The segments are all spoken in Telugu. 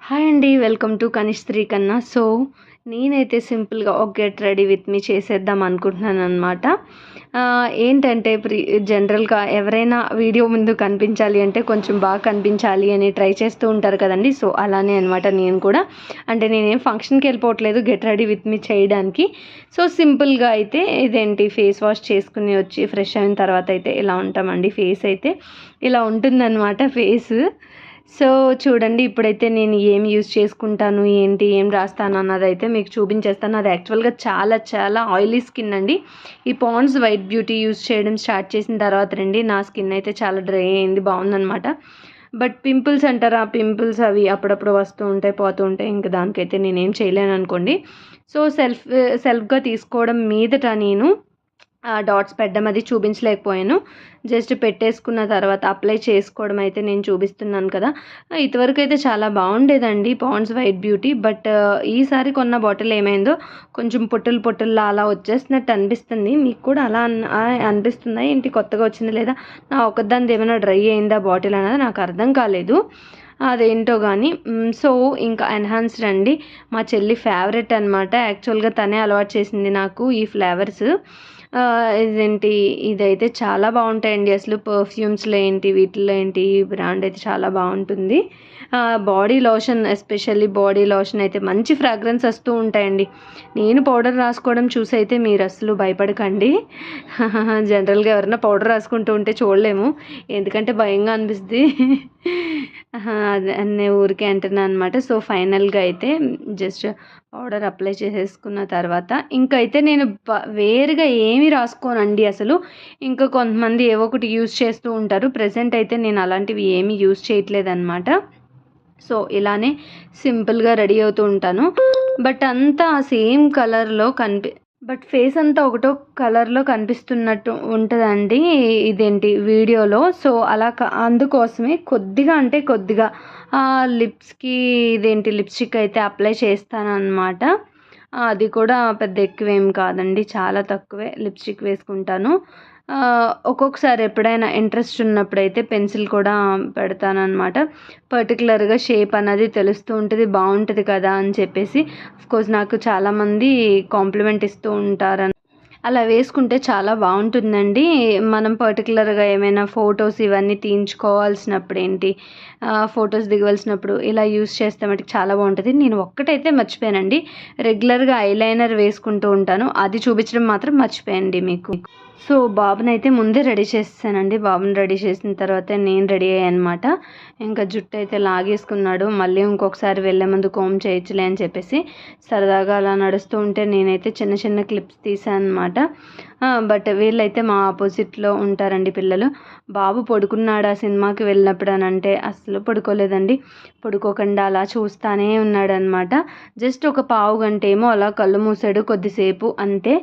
హాయ్ అండి. వెల్కమ్ టు కనిష్త్రీ కన్నా. సో, నేనైతే సింపుల్‌గా ఒక గెట్ రెడీ విత్ మీ చేసేద్దాం అనుకుంటున్నాననమాట. ఏంటంటే జనరల్‌గా ఎవరైనా వీడియో ముందు కనిపించాలి అంటే కొంచెం బాగా కనిపించాలి అని ట్రై చేస్తూ ఉంటారు కదండీ. సో, అలానే అనమాట నేను కూడా. అంటే నేనేం ఫంక్షన్‌కి వెళ్ళిపోవట్లేదు గెట్ రెడీ విత్ మీ చేయడానికి. సో, సింపుల్‌గా అయితే ఇదేంటి ఫేస్ వాష్ చేసుకుని వచ్చి ఫ్రెష్ అయిన తర్వాత అయితే ఇలా ఉంటామండి. ఫేస్ అయితే ఇలా ఉంటుందన్నమాట ఫేసు. సో, చూడండి ఇప్పుడైతే నేను ఏం యూజ్ చేసుకుంటాను, ఏంటి, ఏం రాస్తాను అన్నదైతే మీకు చూపించేస్తాను. అది యాక్చువల్‌గా చాలా చాలా ఆయిలీ స్కిన్ అండి. ఈ పాండ్స్ వైట్ బ్యూటీ యూజ్ చేయడం స్టార్ట్ చేసిన తర్వాత రండి నా స్కిన్ అయితే చాలా డ్రై అయింది. బాగుందనమాట. బట్ పింపుల్స్ అంటారా, పింపుల్స్ అవి అప్పుడప్పుడు వస్తూ ఉంటాయి, పోతూ ఉంటాయి. ఇంక దానికైతే నేనేం చేయలేననుకోండి. సో, సెల్ఫ్‌గా తీసుకోవడం మీదట నేను డాట్స్ పెట్టడం అది చూపించలేకపోయాను. జస్ట్ పెట్టేసుకున్న తర్వాత అప్లై చేసుకోవడం అయితే నేను చూపిస్తున్నాను కదా. ఇదివరకు అయితే చాలా బాగుండేదండి పాండ్స్ వైట్ బ్యూటీ. బట్ ఈసారి కొన్న బాటిల్ ఏమైందో కొంచెం పొట్టులు పొట్టుల్లా అలా వచ్చేస్తున్నట్టు అనిపిస్తుంది. మీకు కూడా అలా అనిపిస్తుందా ఏంటి? కొత్తగా వచ్చింది లేదా నా ఒకదానిది ఏమైనా డ్రై అయిందా బాటిల్ అనేది నాకు అర్థం కాలేదు. అదేంటో కానీ. సో, ఇంకా ఎన్హాన్స్డ్ అండి. మా చెల్లి ఫేవరెట్ అనమాట. యాక్చువల్గా తనే అలవాటు చేసింది నాకు ఈ ఫ్లేవర్స్. ఇదేంటి ఇదైతే చాలా బాగుంటాయండి. అసలు పర్ఫ్యూమ్స్లో ఏంటి, వీటిల్లో ఏంటి, ఈ బ్రాండ్ అయితే చాలా బాగుంటుంది. Body lotion, especially body lotion అయితే మంచి ఫ్రాగ్రెన్స్ వస్తూ ఉంటాయండి. నేను పౌడర్ రాసుకోవడం చూసి అయితే మీరు అసలు భయపడకండి. జనరల్గా ఎవరైనా పౌడర్ రాసుకుంటూ ఉంటే చూడలేము, ఎందుకంటే భయంగా అనిపిస్తుంది. అదే నేను ఊరికే అంటున్నాను అనమాట. సో, ఫైనల్గా అయితే జస్ట్ పౌడర్ అప్లై చేసేసుకున్న తర్వాత ఇంకైతే నేను వేరుగా ఏమీ రాసుకోనండి అసలు. ఇంకా కొంతమంది ఏవో ఒకటి యూజ్ చేస్తూ ఉంటారు. ప్రెజెంట్ అయితే నేను అలాంటివి ఏమీ యూజ్ చేయట్లేదన్నమాట. సో, ఇలానే సింపుల్గా రెడీ అవుతూ ఉంటాను. బట్ అంతా సేమ్ కలర్లో బట్ ఫేస్ అంతా ఒకటో కలర్లో కనిపిస్తున్నట్టు ఉంటుందండి ఇదేంటి వీడియోలో. సో, అలా అందుకోసమే కొద్దిగా అంటే కొద్దిగా లిప్స్కి ఇదేంటి లిప్స్టిక్ అయితే అప్లై చేస్తానన్నమాట. అది కూడా పెద్ద ఎక్కువేం కాదండి, చాలా తక్కువే లిప్స్టిక్ వేసుకుంటాను. ఒక్కొక్కసారి ఎప్పుడైనా ఇంట్రెస్ట్ ఉన్నప్పుడైతే పెన్సిల్ కూడా పెడతానన్నమాట. పర్టికులర్గా షేప్ అన్నది తెలుస్తూ ఉంటుంది, బాగుంటుంది కదా అని చెప్పేసి. అఫ్కోర్స్ నాకు చాలామంది కాంప్లిమెంట్ ఇస్తూ ఉంటారు. అలా వేసుకుంటే చాలా బాగుంటుందండి. మనం పర్టికులర్గా ఏమైనా ఫొటోస్ ఇవన్నీ తీయించుకోవాల్సినప్పుడు ఏంటి, ఫొటోస్ దిగవలసినప్పుడు ఇలా యూస్ చేస్తే మటుకు చాలా బాగుంటుంది. నేను ఒక్కటైతే మర్చిపోయానండి, రెగ్యులర్గా ఐలైనర్ వేసుకుంటూ ఉంటాను, అది చూపించడం మాత్రం మర్చిపోయండి మీకు. సో, బాబుని అయితే ముందే రెడీ చేసేసానండి. బాబుని రెడీ చేసిన తర్వాత నేను రెడీ అయ్యాను అనమాట. ఇంకా జుట్టు అయితే లాగేసుకున్నాడు. మళ్ళీ ఇంకొకసారి వెళ్ళే ముందు కోమ్ చేయొచ్చులే అని చెప్పేసి సరదాగా అలా నడుస్తూ ఉంటే నేనైతే చిన్న చిన్న క్లిప్స్ తీసాను అనమాట. బట్ వీళ్ళైతే మా ఆపోజిట్లో ఉంటారండి పిల్లలు. బాబు పడుకున్నాడు ఆ సినిమాకి వెళ్ళినప్పుడు అని అంటే అస్సలు పడుకోలేదండి. పడుకోకుండా అలా చూస్తానే ఉన్నాడనమాట. జస్ట్ ఒక పావు గంట ఏమో అలా కళ్ళు మూసాడు కొద్దిసేపు అంతే.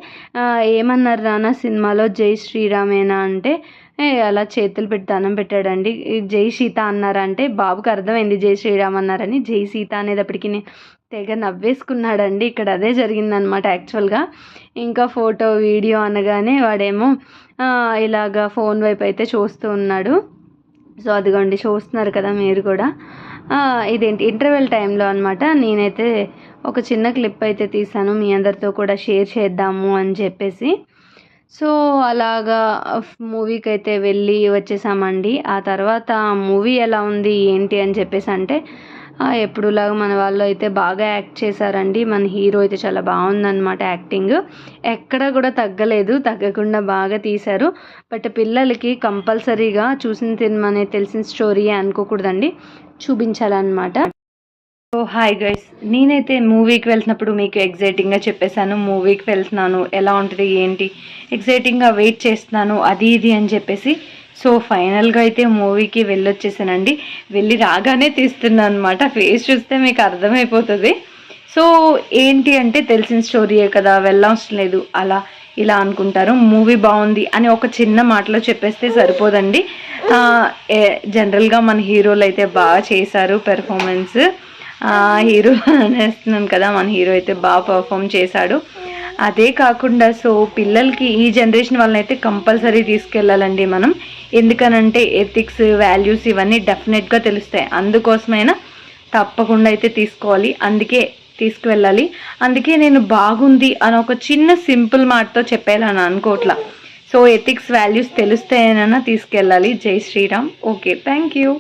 ఏమన్నారు నాన్న సినిమాలో జై శ్రీరామేనా అంటే అలా చేతులు పెట్టి దండం పెట్టాడండి. జై సీత అన్నారంటే బాబుకి అర్థమైంది జై శ్రీరామ్ అన్నారని. జై సీత అనేటప్పటికి తెగ నవ్వేసుకున్నాడండి. ఇక్కడ అదే జరిగిందనమాట యాక్చువల్గా. ఇంకా ఫోటో వీడియో అనగానే వాడేమో ఇలాగా ఫోన్ వైపు అయితే చూస్తూ ఉన్నాడు. సో, అదిగోండి చూస్తున్నారు కదా మీరు కూడా. ఇదేంటి ఇంటర్వెల్ టైంలో అనమాట. నేనైతే ఒక చిన్న క్లిప్ అయితే తీసాను, మీ అందరితో కూడా షేర్ చేద్దాము అని చెప్పేసి. సో, అలాగా మూవీకి అయితే వెళ్ళి వచ్చేసామండి. ఆ తర్వాత మూవీ ఎలా ఉంది ఏంటి అని చెప్పేసి అంటే ఎప్పుడులాగా మన వాళ్ళు అయితే బాగా యాక్ట్ చేశారండి. మన హీరో అయితే చాలా బాగుందన్నమాట యాక్టింగ్. ఎక్కడ కూడా తగ్గలేదు, తగ్గకుండా బాగా తీశారు. బట్ పిల్లలకి కంపల్సరీగా చూసిన సినిమానే తెలిసిన స్టోరీ అనుకోకూడదండి, చూపించాలన్నమాట. సో, హాయ్ గైస్, నేనైతే మూవీకి వెళ్తున్నప్పుడు మీకు ఎగ్జైటింగ్గా చెప్పేశాను మూవీకి వెళ్తున్నాను, ఎలా ఉంటుంది ఏంటి, ఎగ్జైటింగ్గా వెయిట్ చేస్తున్నాను అది ఇది అని చెప్పేసి. సో, ఫైనల్గా అయితే మూవీకి వెళ్ళొచ్చేసానండి. వెళ్ళి రాగానే తీస్తున్నాను అనమాట. ఫేస్ చూస్తే మీకు అర్థమైపోతుంది. సో, ఏంటి అంటే తెలిసిన స్టోరీయే కదా, వెళ్ళవసరం లేదు అలా ఇలా అనుకుంటారు. మూవీ బాగుంది అని ఒక చిన్న మాటలో చెప్పేస్తే సరిపోదండి. జనరల్గా మన హీరోలు అయితే బాగా చేశారు పెర్ఫార్మెన్స్. హీరో అనేస్తున్నాను కదా, మన హీరో అయితే బాగా పర్ఫామ్ చేశాడు. అదే కాకుండా సో, పిల్లలకి ఈ జనరేషన్ వాళ్ళనైతే కంపల్సరీ తీసుకెళ్ళాలండి మనం. ఎందుకనంటే ఎథిక్స్, వాల్యూస్ ఇవన్నీ డెఫినెట్గా తెలుస్తాయి. అందుకోసమైనా తప్పకుండా అయితే తీసుకోవాలి, అందుకే తీసుకువెళ్ళాలి. అందుకే నేను బాగుంది అని ఒక చిన్న సింపుల్ మాటతో చెప్పేయాలని అనుకోవట్లా. సో ఎథిక్స్ వాల్యూస్ తెలిస్తేనైనా తీసుకెళ్ళాలి. జై శ్రీరామ్. Okay, thank you.